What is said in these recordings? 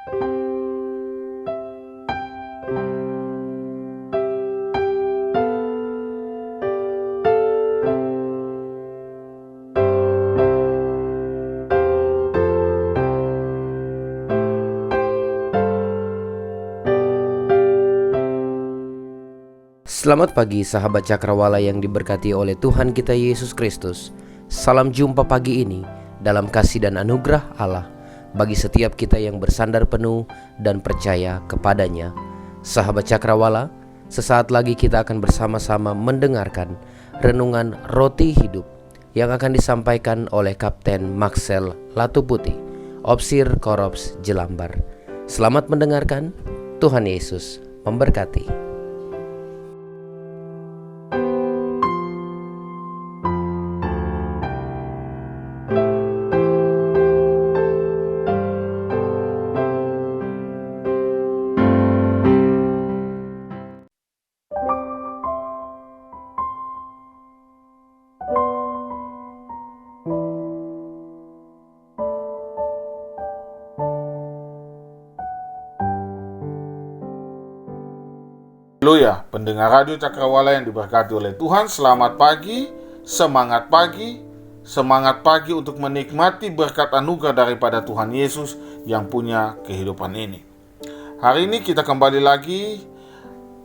Selamat pagi sahabat Cakrawala yang diberkati oleh Tuhan kita Yesus Kristus. Salam jumpa pagi ini dalam kasih dan anugerah Allah bagi setiap kita yang bersandar penuh dan percaya kepadanya. Sahabat Cakrawala, sesaat lagi kita akan bersama-sama mendengarkan renungan Roti Hidup yang akan disampaikan oleh Kapten Maxel Latuputi, Opsir Korops Jelambar. Selamat mendengarkan, Tuhan Yesus memberkati. Haleluya, pendengar Radio Cakrawala yang diberkati oleh Tuhan, selamat pagi, semangat pagi untuk menikmati berkat anugerah daripada Tuhan Yesus yang punya kehidupan ini. Hari ini kita kembali lagi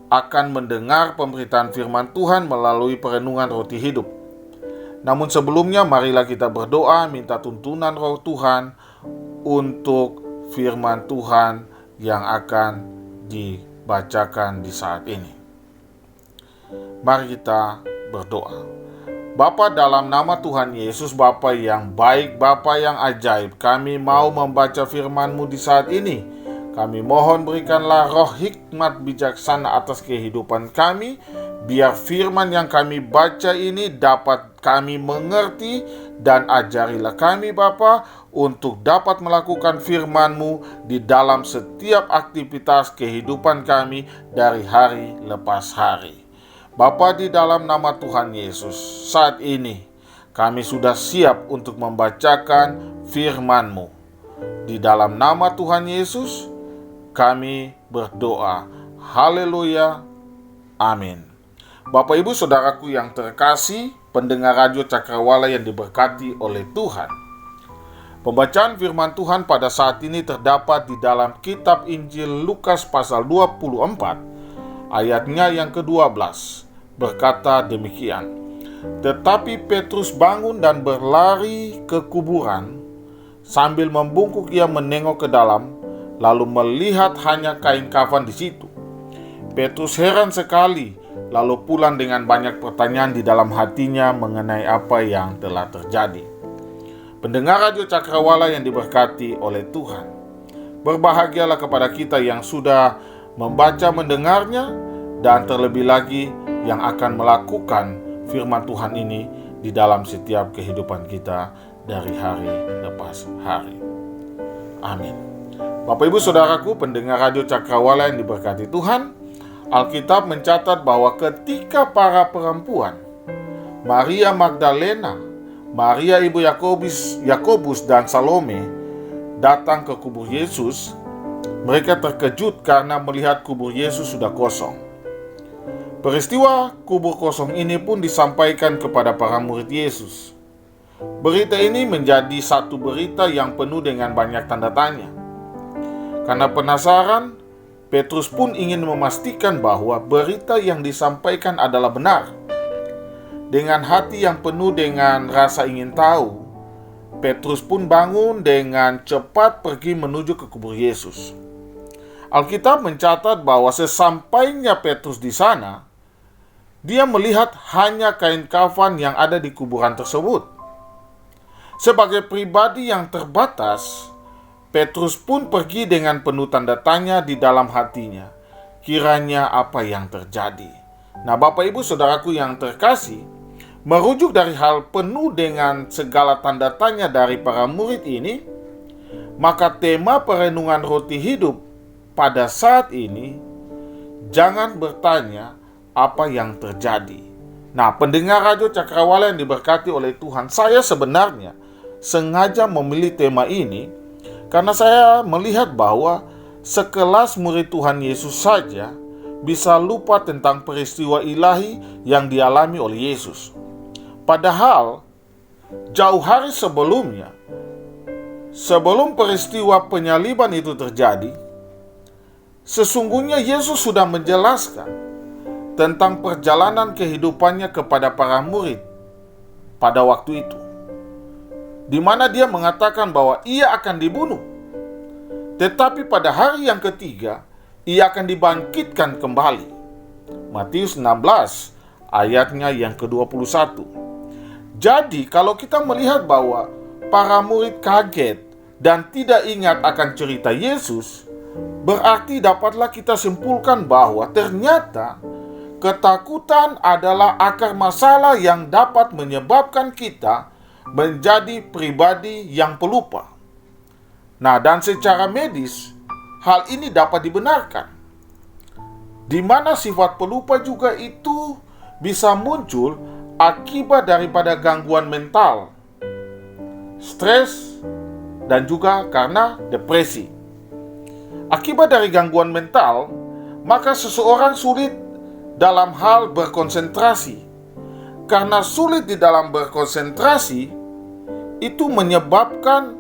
akan mendengar pemberitaan firman Tuhan melalui perenungan Roti Hidup. Namun sebelumnya, marilah kita berdoa minta tuntunan Roh Tuhan untuk firman Tuhan yang akan dibacakan di saat ini. Mari kita berdoa. Bapa, dalam nama Tuhan Yesus, Bapa yang baik, Bapa yang ajaib, kami mau membaca firman-Mu di saat ini. Kami mohon berikanlah roh hikmat bijaksana atas kehidupan kami, biar firman yang kami baca ini dapat kami mengerti, dan ajarilah kami Bapa untuk dapat melakukan firman-Mu di dalam setiap aktivitas kehidupan kami dari hari lepas hari. Bapa, di dalam nama Tuhan Yesus, saat ini kami sudah siap untuk membacakan firman-Mu. Di dalam nama Tuhan Yesus kami berdoa. Haleluya. Amin. Bapak Ibu Saudaraku yang terkasih, pendengar Radio Cakrawala yang diberkati oleh Tuhan. Pembacaan firman Tuhan pada saat ini terdapat di dalam kitab Injil Lukas pasal 24, ayatnya yang ke-12, berkata demikian. Tetapi Petrus bangun dan berlari ke kuburan. Sambil membungkuk ia menengok ke dalam, lalu melihat hanya kain kafan di situ. Petrus heran sekali, lalu pulang dengan banyak pertanyaan di dalam hatinya mengenai apa yang telah terjadi. Pendengar Radio Cakrawala yang diberkati oleh Tuhan, berbahagialah kepada kita yang sudah membaca mendengarnya, dan terlebih lagi yang akan melakukan firman Tuhan ini di dalam setiap kehidupan kita dari hari lepas hari. Amin. Bapak Ibu Saudaraku, pendengar Radio Cakrawala yang diberkati Tuhan, Alkitab mencatat bahwa ketika para perempuan, Maria Magdalena, Maria ibu Yakobus dan Salome datang ke kubur Yesus, mereka terkejut karena melihat kubur Yesus sudah kosong. Peristiwa kubur kosong ini pun disampaikan kepada para murid Yesus. Berita ini menjadi satu berita yang penuh dengan banyak tanda tanya. Karena penasaran, Petrus pun ingin memastikan bahwa berita yang disampaikan adalah benar. Dengan hati yang penuh dengan rasa ingin tahu, Petrus pun bangun dengan cepat pergi menuju ke kubur Yesus. Alkitab mencatat bahwa sesampainya Petrus di sana, dia melihat hanya kain kafan yang ada di kuburan tersebut. Sebagai pribadi yang terbatas, Petrus pun pergi dengan penuh tanda tanya di dalam hatinya. Kiranya apa yang terjadi? Nah, Bapak Ibu Saudaraku yang terkasih, merujuk dari hal penuh dengan segala tanda tanya dari para murid ini, maka tema perenungan Roti Hidup pada saat ini, jangan bertanya apa yang terjadi. Nah, pendengar Radio Cakrawala yang diberkati oleh Tuhan, saya sebenarnya sengaja memilih tema ini Karena saya melihat bahwa sekelas murid Tuhan Yesus saja bisa lupa tentang peristiwa ilahi yang dialami oleh Yesus. Padahal jauh hari sebelumnya, sebelum peristiwa penyaliban itu terjadi, sesungguhnya Yesus sudah menjelaskan tentang perjalanan kehidupannya kepada para murid pada waktu itu, di mana dia mengatakan bahwa ia akan dibunuh, tetapi pada hari yang ketiga ia akan dibangkitkan kembali. Matius 16 ayatnya yang ke-21. Jadi kalau kita melihat bahwa para murid kaget dan tidak ingat akan cerita Yesus, berarti dapatlah kita simpulkan bahwa ternyata ketakutan adalah akar masalah yang dapat menyebabkan kita menjadi pribadi yang pelupa. Nah, dan secara medis, hal ini dapat dibenarkan, di mana sifat pelupa juga itu bisa muncul akibat daripada gangguan mental, stres, dan juga karena depresi. Akibat dari gangguan mental, maka seseorang sulit dalam hal berkonsentrasi. Karena sulit di dalam berkonsentrasi, itu menyebabkan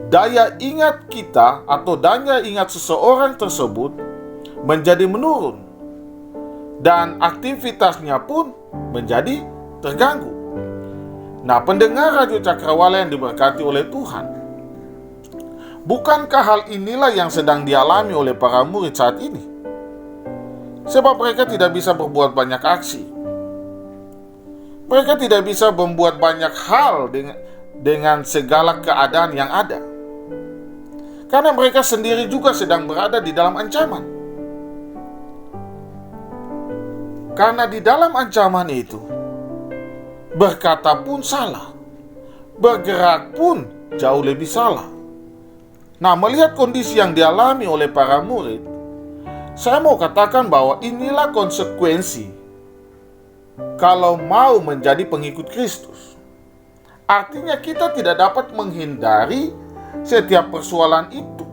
daya ingat kita atau daya ingat seseorang tersebut menjadi menurun, dan aktivitasnya pun menjadi terganggu. Nah, pendengar Radio Cakrawala yang diberkati oleh Tuhan, bukankah hal inilah yang sedang dialami oleh para murid saat ini? Sebab mereka tidak bisa berbuat banyak aksi. Mereka tidak bisa membuat banyak hal dengan segala keadaan yang ada, karena mereka sendiri juga sedang berada di dalam ancaman. Karena di dalam ancaman itu, berkata pun salah, bergerak pun jauh lebih salah. Nah, melihat kondisi yang dialami oleh para murid, saya mau katakan bahwa inilah konsekuensi kalau mau menjadi pengikut Kristus. Artinya kita tidak dapat menghindari setiap persoalan itu,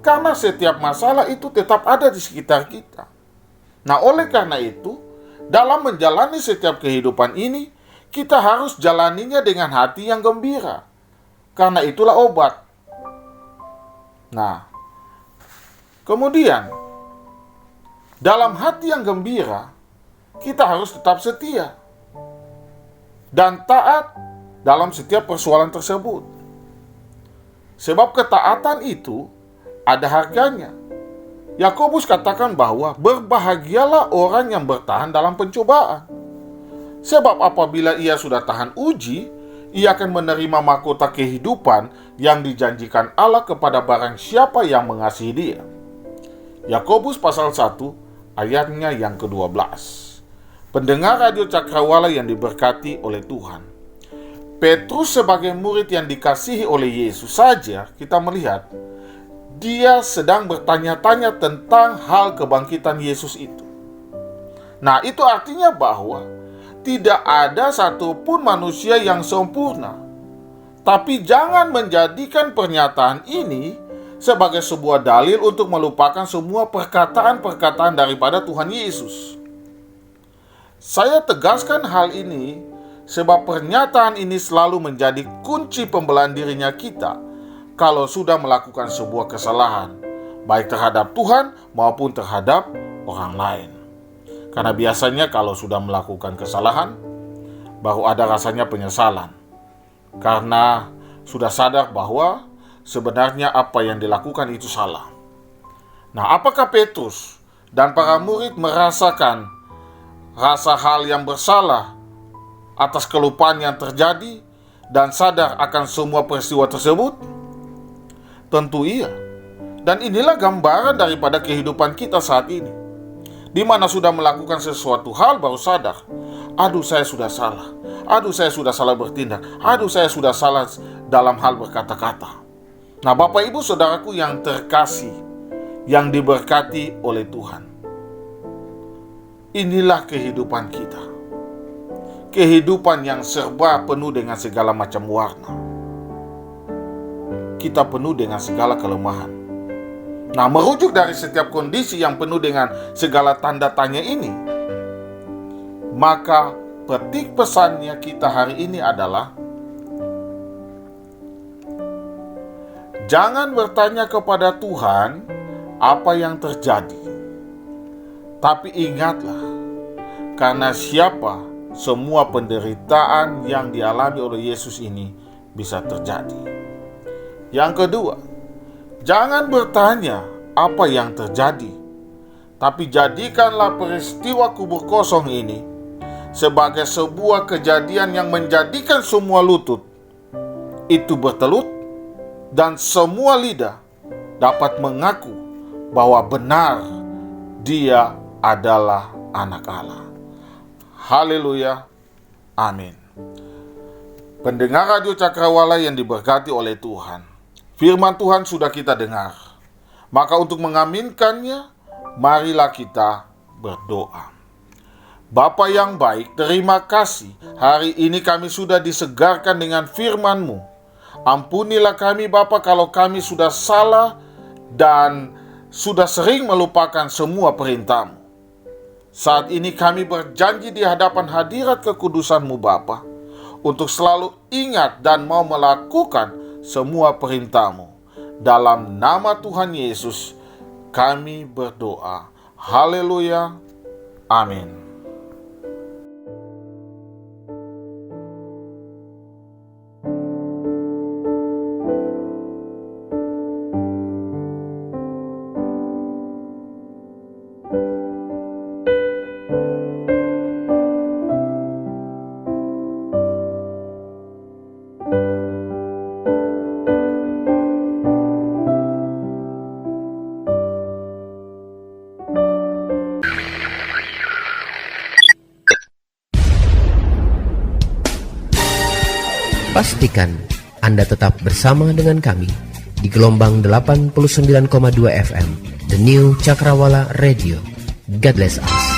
karena setiap masalah itu tetap ada di sekitar kita. Nah, oleh karena itu, dalam menjalani setiap kehidupan ini, kita harus jalaninya dengan hati yang gembira, karena itulah obat. Nah, kemudian dalam hati yang gembira, kita harus tetap setia dan taat dalam setiap persoalan tersebut. Sebab ketaatan itu ada harganya. Yakobus katakan bahwa berbahagialah orang yang bertahan dalam pencobaan. Sebab apabila ia sudah tahan uji, ia akan menerima mahkota kehidupan yang dijanjikan Allah kepada barang siapa yang mengasihi dia. Yakobus pasal 1 ayatnya yang ke-12. Pendengar Radio Cakrawala yang diberkati oleh Tuhan, Petrus sebagai murid yang dikasihi oleh Yesus saja kita melihat dia sedang bertanya-tanya tentang hal kebangkitan Yesus itu. Nah, itu artinya bahwa tidak ada satupun manusia yang sempurna. Tapi jangan menjadikan pernyataan ini sebagai sebuah dalil untuk melupakan semua perkataan-perkataan daripada Tuhan Yesus. Saya tegaskan hal ini sebab pernyataan ini selalu menjadi kunci pembelaan dirinya kita kalau sudah melakukan sebuah kesalahan, baik terhadap Tuhan maupun terhadap orang lain. Karena biasanya kalau sudah melakukan kesalahan, baru ada rasanya penyesalan. Karena sudah sadar bahwa sebenarnya apa yang dilakukan itu salah. Nah, apakah Petrus dan para murid merasakan rasa hal yang bersalah atas kelupaan yang terjadi dan sadar akan semua peristiwa tersebut? Tentu iya. Dan inilah gambaran daripada kehidupan kita saat ini, di mana sudah melakukan sesuatu hal baru sadar, aduh saya sudah salah, aduh saya sudah salah bertindak, aduh saya sudah salah dalam hal berkata-kata. Nah, Bapak Ibu Saudaraku yang terkasih, yang diberkati oleh Tuhan, inilah kehidupan kita. Kehidupan yang serba penuh dengan segala macam warna. kita penuh dengan segala kelemahan. Nah, merujuk dari setiap kondisi yang penuh dengan segala tanda tanya ini, maka petik pesannya kita hari ini adalah, jangan bertanya kepada Tuhan apa yang terjadi, tapi ingatlah, karena siapa semua penderitaan yang dialami oleh Yesus ini bisa terjadi. Yang kedua, jangan bertanya apa yang terjadi, tapi jadikanlah peristiwa kubur kosong ini sebagai sebuah kejadian yang menjadikan semua lutut itu bertelut dan semua lidah dapat mengaku bahwa benar Dia adalah Anak Allah. Haleluya, amin. Pendengar Radio Cakrawala yang diberkati oleh Tuhan, firman Tuhan sudah kita dengar. Maka untuk mengaminkannya, marilah kita berdoa. Bapa yang baik, terima kasih hari ini kami sudah disegarkan dengan firman-Mu. Ampunilah kami Bapa kalau kami sudah salah dan sudah sering melupakan semua perintah-Mu. Saat ini kami berjanji di hadapan hadirat kekudusan-Mu Bapa, untuk selalu ingat dan mau melakukan semua perintah-Mu. Dalam nama Tuhan Yesus kami berdoa. Haleluya, amin. Pastikan Anda tetap bersama dengan kami di gelombang 89,2 FM, The New Cakrawala Radio. God bless us.